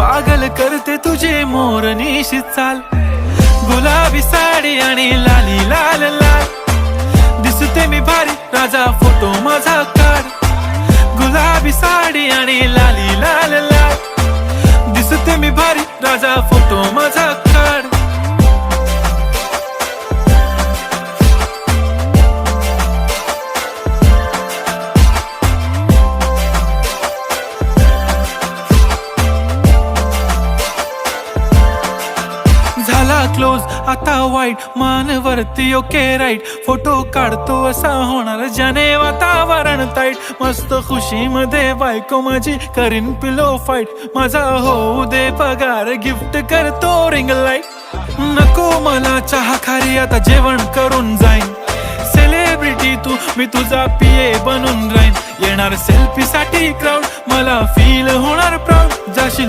पागल करते तुझे मोरनीशी चाल, गुलाबी साडी आणि लाली लाल लाल. दिसते मी भारी राजा फोटो माझा काढ, गुलाबी साडी आणि लाली लाल लाल. दिसते मी भारी राजा फोटो माझा काढ. झाला क्लोज आता वाईट, मानवरती ओके राईट. फोटो काढतो असा होणार ज्याने वातावरण ताईट. मस्त खुशी मध्ये बायको माझी करीन पिलो फाईट. माझा होऊ दे पगार, गिफ्ट करतो रिंग लाईट. नको मला चहा खारी, आता जेवण करून जाईन. सेलिब्रिटी तू, मी तुझा पिये बनून राहीन. येणार सेल्फी साठी क्राऊड, मला फील होणार प्राऊड. जाशील